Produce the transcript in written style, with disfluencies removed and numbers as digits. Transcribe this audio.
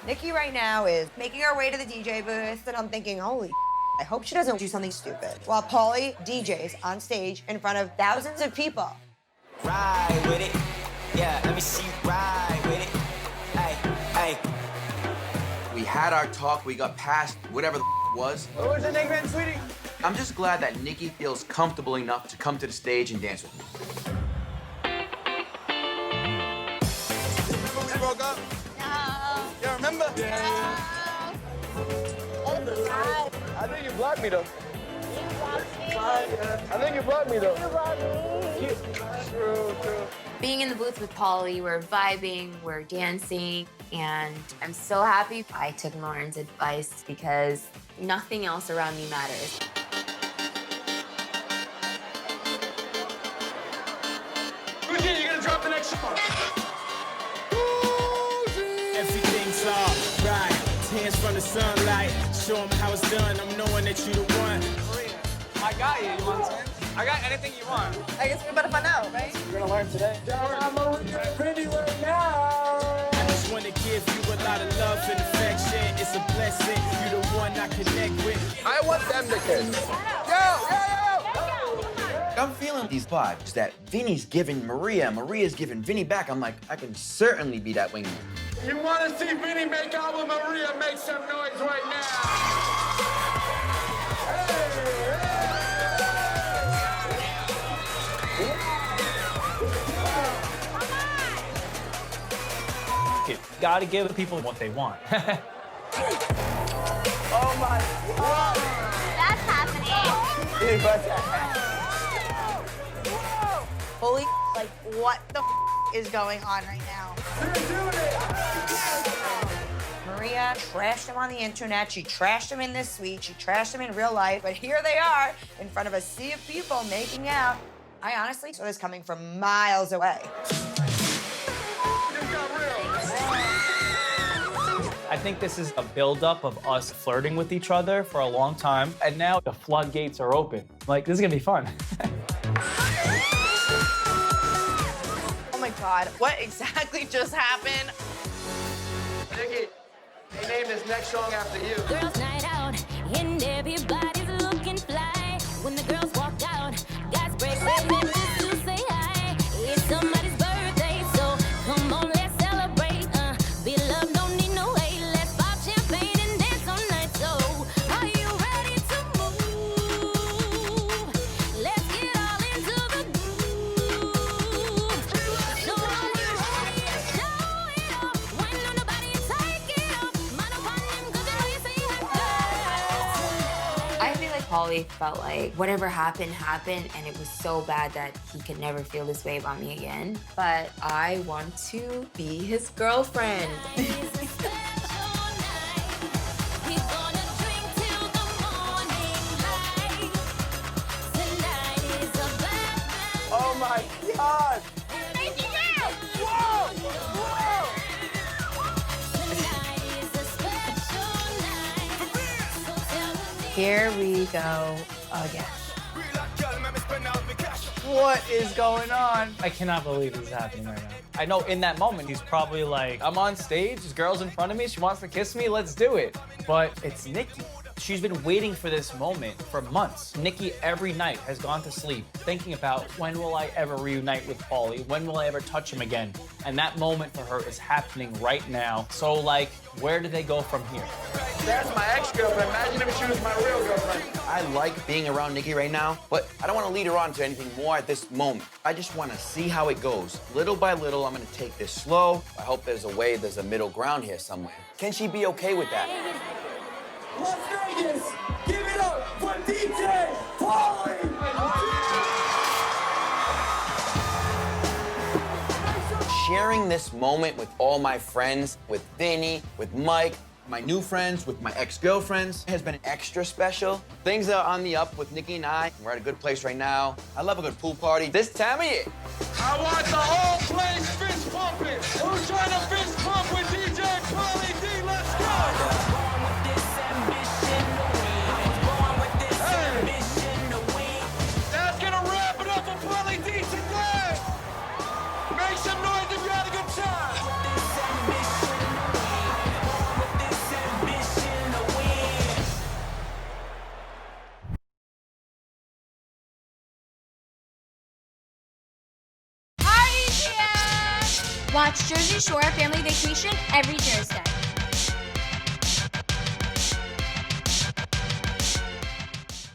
Nikki right now is making her way to the DJ booth, and I'm thinking, holy I hope she doesn't do something stupid. While Pauly DJs on stage in front of thousands of people. Ride with it. Yeah, let me see you ride with it. Hey, hey. We had our talk, we got past whatever the was. What was your nickname, sweetie? I'm just glad that Nikki feels comfortable enough to come to the stage and dance with me. Remember we broke up? No. You remember? No. I think you blocked me though. You blocked me. I think you blocked me though. You blocked me. True. Being in the booth with Pauly, we're vibing, we're dancing, and I'm so happy I took Lauren's advice because nothing else around me matters. Gucci, you're gonna drop the next song. Everything's all right. Hands from the sunlight. Show them how it's done. I'm knowing that you the one. I got you. You want to? I got anything you want. I guess we're about to find out, right? We're gonna learn today. I'm pretty right now. I just want to give you a lot of love and affection. It's a blessing. You the one I connect with. I want them to kiss. Yo! I'm feeling these vibes that Vinny's giving Maria, Maria's giving Vinny back. I'm like, I can certainly be that wingman. You want to see Vinny make out with Maria? Make some noise right now. You gotta give people what they want. Oh my God. That's happening. Holy like, what the is going on right now? Maria trashed him on the internet. She trashed him in this suite. She trashed him in real life. But here they are in front of a sea of people making out. I honestly saw this coming from miles away. I think this is a buildup of us flirting with each other for a long time, and now the floodgates are open. Like, this is gonna be fun. Oh my God, what exactly just happened? Nikki, they named this next song after you. Girls' night out, and everybody's looking fly. When the girls walk out, guys break their necks just to say hi. It's somebody's birthday, so come on, let's celebrate. Be loved, don't need no hate. Let's pop champagne and dance all night. So, are you ready to move? Let's get all into the groove. So, are you ready to show it off? When on nobody take it off. Man up on them, 'cause they know you say you have I feel like Pauly felt like whatever happened, happened, and it was so bad that he could never feel this way about me again. But I want to be his girlfriend. It's a special night. We're gonna drink till the morning light. Tonight is a bad night. Oh my God. Thank you, girl. Tonight is a special night. So tell me. Here we go again. What is going on? I cannot believe this is happening right now. I know in that moment, he's probably like, I'm on stage, this girl's in front of me, she wants to kiss me, let's do it. But it's Nikki. She's been waiting for this moment for months. Nikki every night has gone to sleep thinking about when will I ever reunite with Pauly? When will I ever touch him again? And that moment for her is happening right now. So like, where do they go from here? That's my ex-girlfriend. Imagine if she was my real girlfriend. I like being around Nikki right now, but I don't want to lead her on to anything more at this moment. I just want to see how it goes. Little by little, I'm going to take this slow. I hope there's a middle ground here somewhere. Can she be okay with that? Las Vegas, give it up for DJ Pauly! Sharing this moment with all my friends, with Vinny, with Mike, my new friends, with my ex-girlfriends, has been extra special. Things are on the up with Nikki and I. We're at a good place right now. I love a good pool party this time of year. I want the whole place fist pumping. Who's trying to fist pump with DJ Pauly D? Let's go! That's gonna wrap it up for Pauly D today. Make some noise if you had a good time. Watch Jersey Shore Family Vacation every Thursday.